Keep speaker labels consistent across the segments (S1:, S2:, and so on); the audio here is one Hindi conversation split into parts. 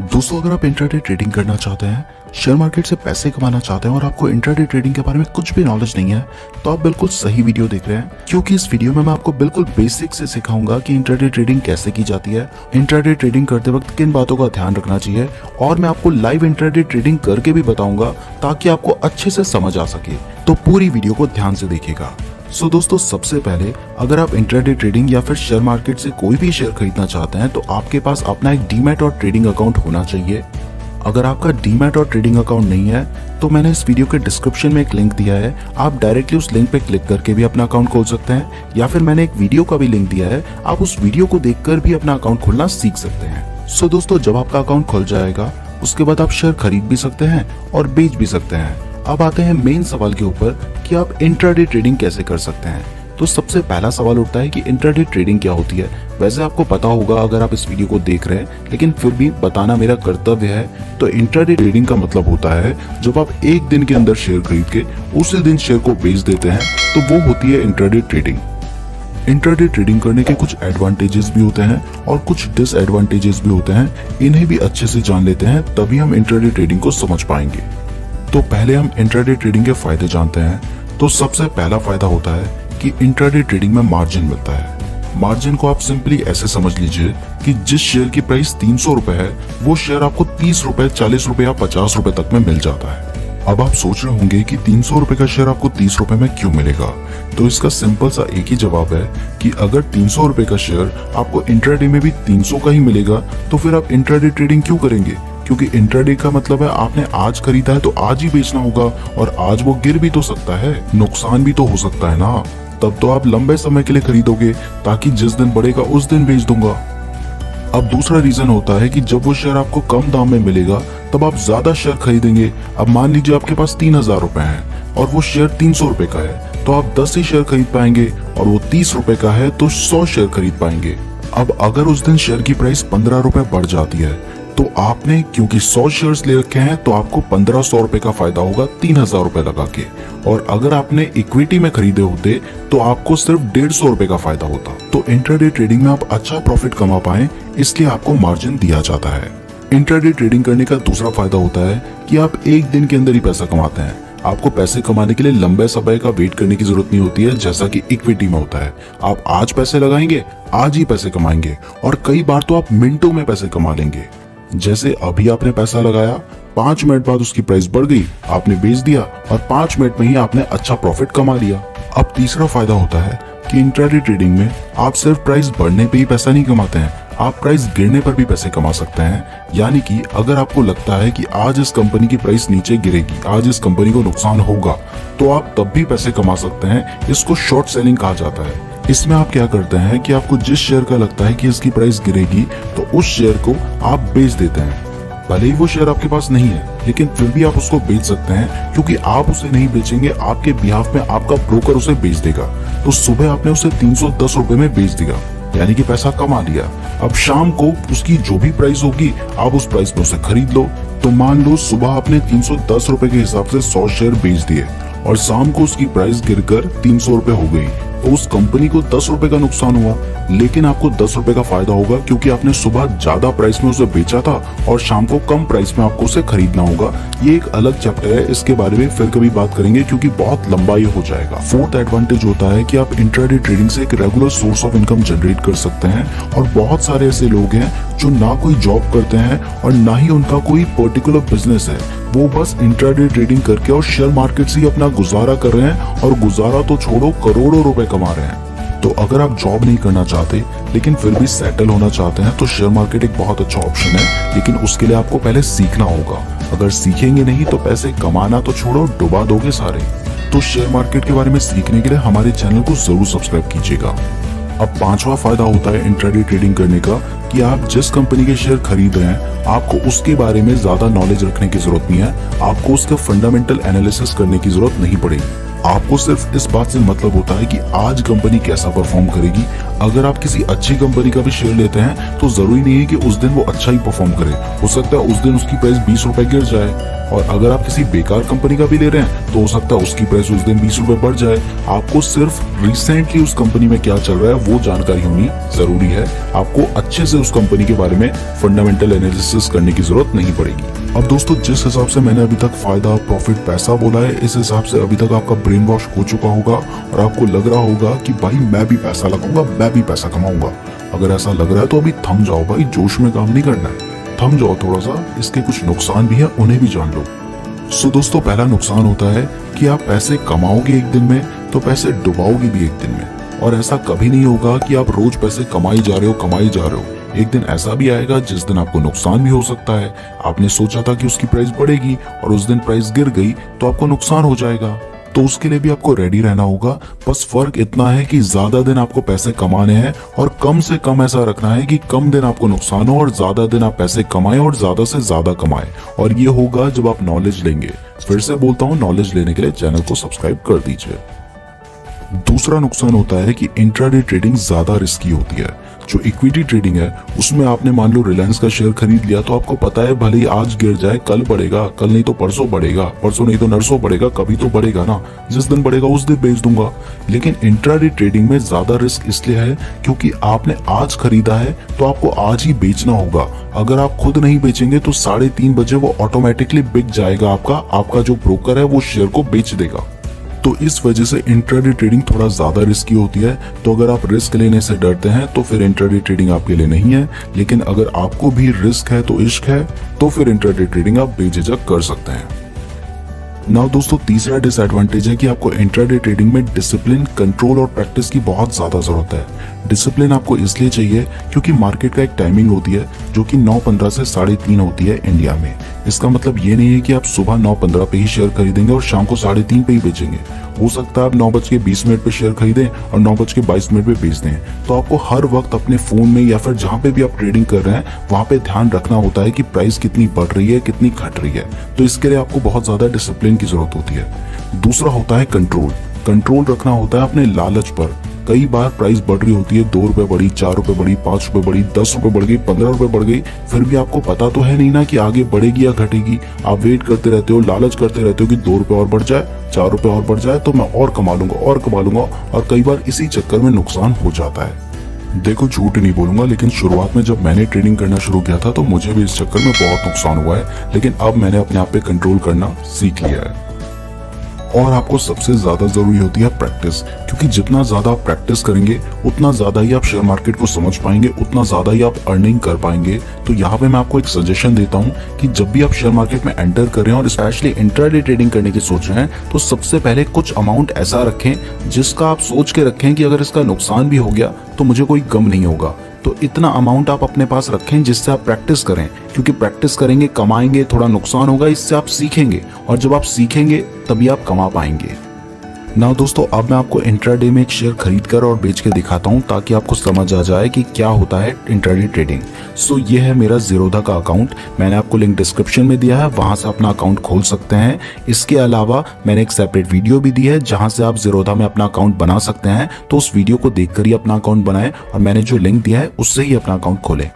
S1: दोस्तों, अगर आप इंट्राडे ट्रेडिंग करना चाहते हैं, शेयर मार्केट से पैसे कमाना चाहते हैं और आपको इंट्राडे ट्रेडिंग के बारे में कुछ भी नॉलेज नहीं है, तो आप बिल्कुल सही वीडियो देख रहे हैं। क्योंकि इस वीडियो में मैं आपको बिल्कुल बेसिक से सिखाऊंगा कि इंट्राडे ट्रेडिंग कैसे की जाती है, इंट्राडे ट्रेडिंग करते वक्त किन बातों का ध्यान रखना चाहिए, और मैं आपको लाइव इंट्राडे ट्रेडिंग करके भी बताऊंगा ताकि आपको अच्छे से समझ आ सके। तो पूरी वीडियो को ध्यान से देखिएगा। दोस्तों, सबसे पहले अगर आप इंट्राडे ट्रेडिंग या फिर शेयर मार्केट से कोई भी शेयर खरीदना चाहते हैं तो आपके पास अपना एक डीमैट और ट्रेडिंग अकाउंट होना चाहिए। अगर आपका डीमैट और ट्रेडिंग अकाउंट नहीं है तो मैंने इस वीडियो के डिस्क्रिप्शन में एक लिंक दिया है, आप डायरेक्टली उस लिंक पे क्लिक करके भी अपना अकाउंट खोल सकते हैं, या फिर मैंने एक वीडियो का भी लिंक दिया है, आप उस वीडियो को देखकर भी अपना अकाउंट खोलना सीख सकते हैं। दोस्तों, जब आपका अकाउंट खुल जाएगा उसके बाद आप शेयर खरीद भी सकते हैं और बेच भी सकते हैं। अब आते हैं मेन सवाल के ऊपर कि आप इंट्राडे ट्रेडिंग कैसे कर सकते हैं। तो सबसे पहला सवाल उठता है कि इंट्राडे ट्रेडिंग क्या होती है। वैसे आपको पता होगा अगर आप इस वीडियो को देख रहे हैं, लेकिन फिर भी बताना मेरा कर्तव्य है। तो इंट्राडे ट्रेडिंग का मतलब होता है जब आप एक दिन के अंदर शेयर खरीद के उसी दिन शेयर को बेच देते हैं, तो वो होती है इंट्राडे ट्रेडिंग। इंट्राडे ट्रेडिंग करने के कुछ एडवांटेजेस भी होते हैं और कुछ डिसएडवांटेजेस भी होते हैं। इन्हें भी अच्छे से जान लेते हैं, तभी हम इंट्राडे ट्रेडिंग को समझ पाएंगे। तो पहले हम इंट्राडे ट्रेडिंग के फायदे जानते हैं। तो सबसे पहला फायदा होता है कि इंट्राडे ट्रेडिंग में मार्जिन मिलता है। मार्जिन को आप सिंपली ऐसे समझ लीजिए कि जिस शेयर की प्राइस 300 रुपए है, वो शेयर आपको 30 रुपए, 40 रुपए या 50 रुपए तक में मिल जाता है। अब आप सोच रहे होंगे कि 300 रुपए का शेयर आपको 30 रुपए में क्यों मिलेगा। तो इसका सिंपल सा एक ही जवाब है कि अगर 300 रुपए का शेयर आपको इंट्राडे में भी 300 का ही मिलेगा, तो फिर आप इंट्राडे ट्रेडिंग क्यों करेंगे। क्योंकि इंट्राडे का मतलब है आपने आज खरीदा है तो आज ही बेचना होगा, और आज वो गिर भी तो सकता है, नुकसान भी तो हो सकता है ना। तब तो आप लंबे समय के लिए खरीदोगे ताकि जिस दिन बढ़ेगा उस दिन बेच दूंगा। अब दूसरा रीजन होता है कि जब वो शेयर आपको कम दाम में मिलेगा तब आप ज्यादा शेयर खरीदेंगे। अब मान लीजिए आपके पास 3000 रुपए है और वो शेयर 300 रुपए का है, तो आप 10 ही शेयर खरीद पाएंगे, और वो 30 रुपए का है तो 100 शेयर खरीद पाएंगे। अब अगर उस दिन शेयर की प्राइस 15 रुपए बढ़ जाती है, तो आपने क्योंकि 100 शेयर्स ले रखे हैं तो आपको 1500 रुपए का फायदा होगा 3000 रुपए लगा के। और अगर आपने इक्विटी में खरीदे होते तो आपको सिर्फ 150 रुपए का फायदा होता। तो इंट्राडे ट्रेडिंग में आप अच्छा प्रॉफिट कमा पाए, इसलिए आपको मार्जिन दिया जाता है। इंट्राडे ट्रेडिंग करने का दूसरा फायदा होता है कि आप एक दिन के अंदर ही पैसा कमाते हैं। आपको पैसे कमाने के लिए लंबे समय का वेट करने की जरूरत नहीं होती है, जैसा कि इक्विटी में होता है। आप आज पैसे लगाएंगे, आज ही पैसे कमाएंगे, और कई बार तो आप मिनटों में पैसे कमा लेंगे। जैसे अभी आपने पैसा लगाया, 5 मिनट बाद उसकी प्राइस बढ़ गई, आपने बेच दिया, और 5 मिनट में ही आपने अच्छा प्रॉफिट कमा लिया। अब तीसरा फायदा होता है कि इंट्राडे ट्रेडिंग में आप सिर्फ प्राइस बढ़ने पे ही पैसा नहीं कमाते हैं, आप प्राइस गिरने पर भी पैसे कमा सकते हैं। यानी कि अगर आपको लगता है कि आज इस कंपनी की प्राइस नीचे गिरेगी, आज इस कंपनी को नुकसान होगा, तो आप तब भी पैसे कमा सकते हैं। इसको शॉर्ट सेलिंग कहा जाता है। इसमें आप क्या करते हैं कि आपको जिस शेयर का लगता है कि इसकी प्राइस गिरेगी, तो उस शेयर को आप बेच देते हैं। भले ही वो शेयर आपके पास नहीं है, लेकिन फिर भी आप उसको बेच सकते हैं, क्योंकि आप उसे नहीं बेचेंगे, आपके बिहाफ में आपका ब्रोकर उसे बेच देगा। तो सुबह आपने उसे 310 रुपए में बेच दिया, यानी कि पैसा कमा लिया। अब शाम को उसकी जो भी प्राइस होगी आप उस प्राइस में उसे खरीद लो। तो मान लो सुबह आपने 310 रुपए के हिसाब से 100 शेयर बेच दिए, और शाम को उसकी प्राइस गिरकर 300 रुपए हो गई, तो उस कंपनी को 10 रुपए का नुकसान हुआ, लेकिन आपको 10 रुपए का फायदा होगा, क्योंकि आपने सुबह ज्यादा प्राइस में उसे बेचा था और शाम को कम प्राइस में आपको उसे खरीदना होगा। ये एक अलग चैप्टर है, इसके बारे में फिर कभी बात करेंगे, क्योंकि बहुत लंबा ये हो जाएगा। फोर्थ एडवांटेज होता है कि आप इंट्राडे ट्रेडिंग से एक regular source of income generate कर सकते हैं। और बहुत सारे ऐसे लोग हैं जो ना कोई जॉब करते हैं और ना ही उनका कोई पर्टिकुलर बिजनेस है, वो बस इंट्राडे ट्रेडिंग करके और शेयर मार्केट से ही अपना गुजारा कर रहे हैं, और गुजारा तो छोड़ो, करोड़ों रुपए कमा रहे हैं। तो अगर आप जॉब नहीं करना चाहते लेकिन फिर भी सेटल होना चाहते हैं, तो शेयर मार्केट एक बहुत अच्छा ऑप्शन है, लेकिन उसके लिए आपको पहले सीखना होगा। अगर सीखेंगे नहीं तो पैसे कमाना तो छोड़ो, डुबा दोगे सारे। तो शेयर मार्केट के बारे में सीखने के लिए हमारे चैनल को जरूर सब्सक्राइब कीजिएगा। अब पांचवा फायदा होता है इंट्राडे ट्रेडिंग करने का कि आप जिस कंपनी के शेयर खरीद रहे हैं, आपको उसके बारे में ज्यादा नॉलेज रखने की जरूरत नहीं है, आपको उसका फंडामेंटल एनालिसिस करने की जरूरत नहीं पड़ेगी। आपको सिर्फ इस बात से मतलब होता है कि आज कंपनी कैसा परफॉर्म करेगी। अगर आप किसी अच्छी कंपनी का भी शेयर लेते हैं तो जरूरी नहीं है कि उस दिन वो अच्छा ही परफॉर्म करे, हो सकता है उस दिन उसकी प्राइस 20 रुपए गिर जाए। और अगर आप किसी बेकार कंपनी का भी ले रहे हैं तो हो सकता है उसकी प्राइस उस दिन 20 रुपए बढ़ जाए। आपको सिर्फ रिसेंटली उस कंपनी में क्या चल रहा है वो जानकारी होनी जरूरी है। आपको अच्छे से उस कंपनी के बारे में फंडामेंटल एनालिसिस करने की जरूरत नहीं पड़ेगी। अब दोस्तों, जिस हिसाब से मैंने अभी तक फायदा, प्रॉफिट, पैसा बोला है, इस हिसाब से अभी तक आपका ब्रेन वॉश हो चुका होगा और आपको लग रहा होगा कि भाई मैं भी पैसा लगाऊंगा, मैं भी पैसा कमाऊंगा। अगर ऐसा लग रहा है तो अभी थम जाओ भाई, जोश में काम नहीं करना है, थम जाओ थोड़ा सा। इसके कुछ नुकसान भी है, उन्हें भी जान लो। सो दोस्तों, पहला नुकसान होता है कि आप पैसे कमाओगे एक दिन में तो पैसे डुबाओगे भी एक दिन में। और ऐसा कभी नहीं होगा कि आप रोज पैसे कमाई जा रहे हो। एक दिन ऐसा भी आएगा जिस दिन आपको नुकसान भी हो सकता है। आपने सोचा था कि उसकी प्राइस बढ़ेगी और उस दिन प्राइस गिर गई तो आपको नुकसान हो जाएगा। तो उसके लिए भी आपको रेडी रहना होगा। बस फर्क इतना है कि ज्यादा दिन आपको पैसे कमाने हैं और कम से कम ऐसा रखना है कि कम दिन आपको नुकसान हो और ज्यादा दिन आप पैसे कमाएं और ज्यादा से ज्यादा कमाएं। और ये होगा जब आप नॉलेज लेंगे। फिर से बोलता हूँ, नॉलेज लेने के लिए चैनल को सब्सक्राइब कर दीजिए। दूसरा नुकसान होता है कि इंट्राडे ट्रेडिंग ज्यादा रिस्की होती है। जो इक्विटी ट्रेडिंग है उसमें आपने मान लो रिलायंस का शेयर खरीद लिया तो आपको पता है भले ही आज गिर जाए कल बढ़ेगा, कल नहीं तो परसों बढ़ेगा, परसों नहीं तो नरसों बढ़ेगा, कभी तो बढ़ेगा ना, जिस दिन बढ़ेगा उस दिन बेच दूंगा। लेकिन इंट्राडे ट्रेडिंग में ज्यादा रिस्क इसलिए है क्योंकि आपने आज खरीदा है तो आपको आज ही बेचना होगा। अगर आप खुद नहीं बेचेंगे तो 3:30 बजे वो ऑटोमेटिकली बिक जाएगा, आपका जो ब्रोकर है वो शेयर को बेच देगा। तो इस वजह से इंट्राडे ट्रेडिंग थोड़ा ज्यादा रिस्की होती है। तो अगर आप रिस्क लेने से डरते हैं तो फिर इंट्राडे ट्रेडिंग आपके लिए नहीं है। लेकिन अगर आपको भी रिस्क है तो इश्क है, तो फिर इंट्राडे ट्रेडिंग आप बेझिझक कर सकते हैं। नाउ दोस्तों, तीसरा डिसएडवांटेज है कि आपको इंट्राडे ट्रेडिंग में डिसिप्लिन, कंट्रोल और प्रैक्टिस की बहुत ज्यादा जरूरत है। डिसिप्लिन आपको इसलिए चाहिए क्योंकि मार्केट का एक टाइमिंग होती है जो कि 9:15 से 3:30 होती है इंडिया में। इसका मतलब ये नहीं है कि आप सुबह 9:15 पे ही शेयर खरीदेंगे और शाम को 3:30 पे ही बेचेंगे। हो सकता है आप 9:20 पे शेयर खरीदें और 9:22 पे बेच दें। तो आपको हर वक्त अपने फोन में या फिर जहां पे भी आप ट्रेडिंग कर रहे हैं वहां पे ध्यान रखना होता है कि प्राइस कितनी बढ़ रही है, कितनी घट रही है। तो इसके लिए आपको बहुत ज्यादा डिसिप्लिन की जरूरत होती है। दूसरा होता है कंट्रोल। कंट्रोल रखना होता है अपने लालच पर। कई बार प्राइस बढ़ रही होती है, 2 रुपए बढ़ी, 4 रुपए बढ़ी, 5 रुपए बढ़ी, 10 रुपए बढ़ गई, 15 रुपए बढ़ गई, फिर भी आपको पता तो है नहीं ना कि आगे बढ़ेगी या घटेगी। आप वेट करते रहते हो, लालच करते रहते हो कि 2 रुपए और बढ़ जाए, 4 रुपए और बढ़ जाए तो मैं और कमा लूंगा। और कई बार इसी चक्कर में नुकसान हो जाता है। देखो, झूठ नहीं बोलूंगा, लेकिन शुरुआत में जब मैंने ट्रेडिंग करना शुरू किया था तो मुझे भी इस चक्कर में बहुत नुकसान हुआ है। लेकिन अब मैंने अपने आप पे कंट्रोल करना सीख लिया है। और आपको सबसे ज्यादा जरूरी होती है प्रैक्टिस, क्योंकि जितना ज्यादा आप प्रैक्टिस करेंगे उतना ज्यादा ही आप शेयर मार्केट को समझ पाएंगे, उतना ज्यादा ही आप अर्निंग कर पाएंगे। तो यहाँ पे मैं आपको एक सजेशन देता हूँ कि जब भी आप शेयर मार्केट में एंटर कर रहे हैं और स्पेशली इंट्राडे ट्रेडिंग करने की सोच रहे हैं तो सबसे पहले कुछ अमाउंट ऐसा रखें जिसका आप सोच के रखें कि अगर इसका नुकसान भी हो गया तो मुझे कोई गम नहीं होगा। तो इतना अमाउंट आप अपने पास रखें जिससे आप प्रैक्टिस करें, क्योंकि प्रैक्टिस करेंगे, कमाएंगे, थोड़ा नुकसान होगा, इससे आप सीखेंगे और जब आप सीखेंगे तभी आप कमा पाएंगे। ना दोस्तों, अब मैं आपको इंट्राडे में एक शेयर खरीद कर और बेच के दिखाता हूं ताकि आपको समझ आ जाए कि क्या होता है इंट्राडे ट्रेडिंग। सो ये है मेरा ज़ीरोधा का अकाउंट, मैंने आपको लिंक डिस्क्रिप्शन में दिया है, वहां से अपना अकाउंट खोल सकते हैं। इसके अलावा मैंने एक सेपरेट वीडियो भी दी है जहां से आप ज़ीरोधा में अपना अकाउंट बना सकते हैं। तो उस वीडियो को देखकर ही अपना अकाउंट बनाएं और मैंने जो लिंक दिया है उससे ही अपना अकाउंट खोलें।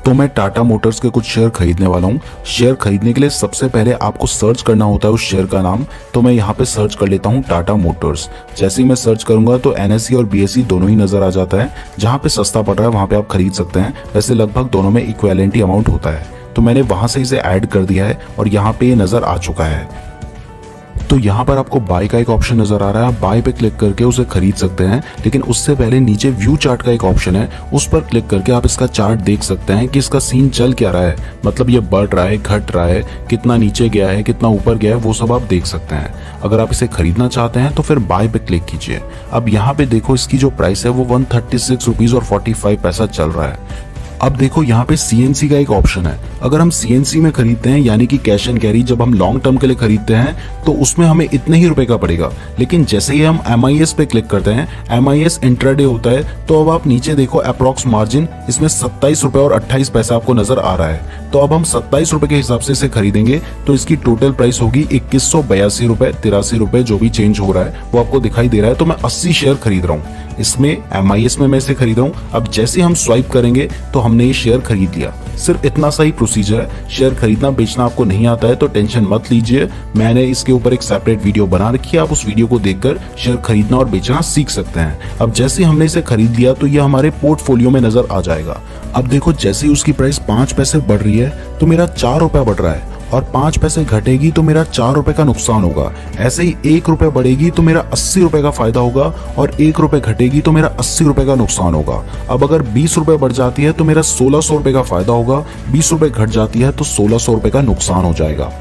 S1: तो मैं टाटा मोटर्स के कुछ शेयर खरीदने वाला हूँ। शेयर खरीदने के लिए सबसे पहले आपको सर्च करना होता है उस शेयर का नाम। तो मैं यहाँ पे सर्च कर लेता हूँ टाटा मोटर्स। जैसे ही मैं सर्च करूंगा तो NSE और BSE दोनों ही नजर आ जाता है। जहाँ पे सस्ता पड़ रहा है वहाँ पे आप खरीद सकते हैं। वैसे लगभग दोनों में इक्विवेलेंट ही अमाउंट होता है। तो मैंने वहां से इसे ऐड कर दिया है और यहाँ पे ये नजर आ चुका है। तो यहाँ पर आपको बाय का एक ऑप्शन नजर आ रहा है, आप बाय पे क्लिक करके उसे खरीद सकते हैं। लेकिन उससे पहले नीचे व्यू चार्ट का एक ऑप्शन है, उस पर क्लिक करके आप इसका चार्ट देख सकते हैं कि इसका सीन चल क्या रहा है, मतलब ये बढ़ रहा है, घट रहा है, कितना नीचे गया है, कितना ऊपर गया है, वो सब आप देख सकते हैं। अगर आप इसे खरीदना चाहते हैं तो फिर बाय पे क्लिक कीजिए। अब यहाँ पे देखो इसकी जो प्राइस है वो 136 रुपीज और 45 पैसा चल रहा है। अब देखो यहाँ पे CNC का एक ऑप्शन है, अगर हम CNC में खरीदते हैं यानी कि कैश एंड कैरी, जब हम लॉन्ग टर्म के लिए खरीदते हैं तो उसमें हमें इतने ही रुपए का पड़ेगा। लेकिन जैसे ही हम MIS पे क्लिक करते हैं, MIS इंट्राडे होता है, तो अब आप नीचे देखो अप्रॉक्स मार्जिन, इसमें 27 रुपए और 28 पैसा आपको नजर आ रहा है। तो अब हम 27 रुपए के हिसाब से इसे खरीदेंगे तो इसकी टोटल प्राइस होगी 2182 रुपए 83 रुपए, जो भी चेंज हो रहा है वो आपको दिखाई दे रहा है। तो मैं 80 शेयर खरीद रहा हूँ, इसमें MIS में मैं इसे खरीद रहा हूँ। अब जैसे हम स्वाइप करेंगे तो हमने ये शेयर खरीद लिया। सिर्फ इतना सा ही प्रोसीजर है। शेयर खरीदना बेचना आपको नहीं आता है तो टेंशन मत लीजिए, मैंने इसके ऊपर एक सेपरेट वीडियो बना रखी है, आप उस वीडियो को देखकर शेयर खरीदना और बेचना सीख सकते हैं। अब जैसे हमने इसे खरीद लिया तो ये हमारे पोर्टफोलियो में नजर आ जाएगा। अब देखो जैसे ही उसकी प्राइस 5 पैसे बढ़ रही है तो मेरा 4 रुपया बढ़ रहा है, और 5 पैसे घटेगी तो मेरा 4 रुपए का नुकसान होगा। ऐसे ही 1 रुपए बढ़ेगी तो मेरा 80 रुपए का फायदा होगा, और 1 रुपए घटेगी तो मेरा 80 रुपए का नुकसान होगा। अब अगर 20 रुपए बढ़ जाती है तो मेरा 1600 रुपए का फायदा होगा, 20 रुपए घट जाती है तो 1600 रुपए का नुकसान हो जाएगा।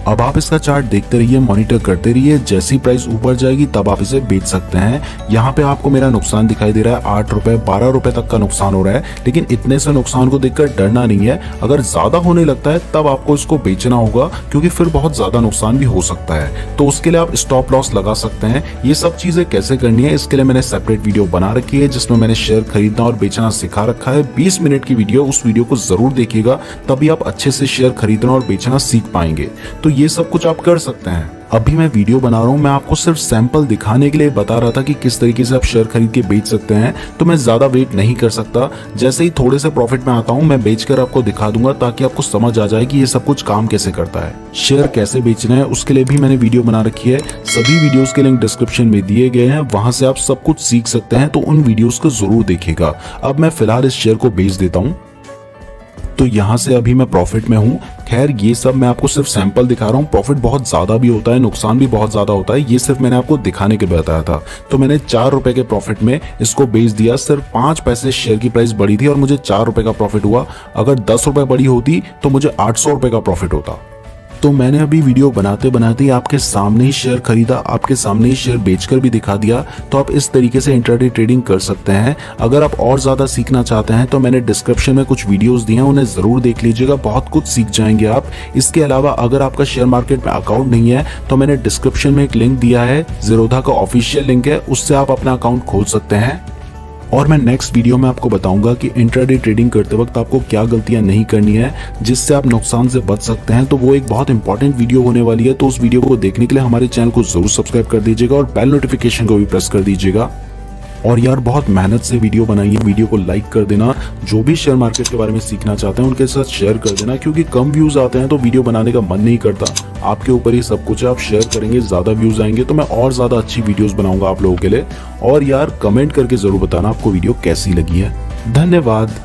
S1: अब आप इसका चार्ट देखते रहिए, मॉनिटर करते रहिए, जैसी प्राइस ऊपर जाएगी तब आप इसे बेच सकते हैं। यहाँ पे आपको मेरा नुकसान दिखाई दे रहा है, 8 रुपए 12 रुपए तक का नुकसान हो रहा है। लेकिन इतने से नुकसान को देखकर डरना नहीं है, अगर ज्यादा होने लगता है तब आपको इसको बेचना होगा, क्योंकि फिर बहुत ज्यादा नुकसान भी हो सकता है। तो उसके लिए आप स्टॉप लॉस लगा सकते हैं। ये सब चीजें कैसे करनी है इसके लिए मैंने सेपरेट वीडियो बना रखी है, जिसमें मैंने शेयर खरीदना और बेचना सिखा रखा है। 20 मिनट की वीडियो, उस वीडियो को जरूर देखिएगा, तभी आप अच्छे से शेयर खरीदना और बेचना सीख पाएंगे। तो ये सब कुछ आप कर सकते हैं। अभी मैं वीडियो बना रहा हूँ, मैं आपको सिर्फ सैंपल दिखाने के लिए बता रहा था कि किस तरीके से आप शेयर खरीद के बेच सकते हैं। तो मैं ज्यादा वेट नहीं कर सकता, जैसे ही थोड़े से प्रॉफिट में आता हूँ मैं बेचकर आपको दिखा दूंगा, ताकि आपको समझ आ जाए कि ये सब कुछ काम कैसे करता है। शेयर कैसे बेचना है उसके लिए भी मैंने वीडियो बना रखी है, सभी वीडियोस के लिंक डिस्क्रिप्शन में दिए गए हैं, वहां से आप सब कुछ सीख सकते हैं। तो उन वीडियोस को जरूर देखिएगा। अब मैं फिलहाल इस शेयर को बेच देता हूँ। तो यहाँ से अभी मैं प्रॉफिट में हूँ। खैर ये सब मैं आपको सिर्फ सैंपल दिखा रहा हूँ, प्रॉफिट बहुत ज्यादा भी होता है, नुकसान भी बहुत ज्यादा होता है, ये सिर्फ मैंने आपको दिखाने के लिए बताया था। तो मैंने 4 रुपए के प्रॉफिट में इसको बेच दिया। सिर्फ 5 पैसे शेयर की प्राइस बढ़ी थी और मुझे 4 रुपए का प्रॉफिट हुआ। अगर 10 रुपए बढ़ी होती तो मुझे 800 रुपए का प्रॉफिट होता। तो मैंने अभी वीडियो बनाते बनाते आपके सामने ही शेयर खरीदा, आपके सामने ही शेयर बेचकर भी दिखा दिया। तो आप इस तरीके से इंट्राडे ट्रेडिंग कर सकते हैं। अगर आप और ज्यादा सीखना चाहते हैं तो मैंने डिस्क्रिप्शन में कुछ वीडियोस दिए हैं, उन्हें जरूर देख लीजिएगा, बहुत कुछ सीख जाएंगे आप। इसके अलावा अगर आपका शेयर मार्केट में अकाउंट नहीं है तो मैंने डिस्क्रिप्शन में एक लिंक दिया है, ज़ीरोधा का ऑफिशियल लिंक है, उससे आप अपना अकाउंट खोल सकते हैं। और मैं नेक्स्ट वीडियो में आपको बताऊंगा कि इंट्राडे ट्रेडिंग करते वक्त आपको क्या गलतियां नहीं करनी है, जिससे आप नुकसान से बच सकते हैं। तो वो एक बहुत इंपॉर्टेंट वीडियो होने वाली है। तो उस वीडियो को देखने के लिए हमारे चैनल को जरूर सब्सक्राइब कर दीजिएगा और बेल नोटिफिकेशन को भी प्रेस कर दीजिएगा। और यार बहुत मेहनत से वीडियो बनाई है, वीडियो को लाइक कर देना, जो भी शेयर मार्केट के बारे में सीखना चाहते हैं उनके साथ शेयर कर देना, क्योंकि कम व्यूज आते हैं तो वीडियो बनाने का मन नहीं करता। आपके ऊपर ही सब कुछ है, आप शेयर करेंगे ज्यादा व्यूज आएंगे तो मैं और ज्यादा अच्छी वीडियोस बनाऊंगा आप लोगों के लिए। और यार कमेंट करके जरूर बताना आपको वीडियो कैसी लगी है। धन्यवाद।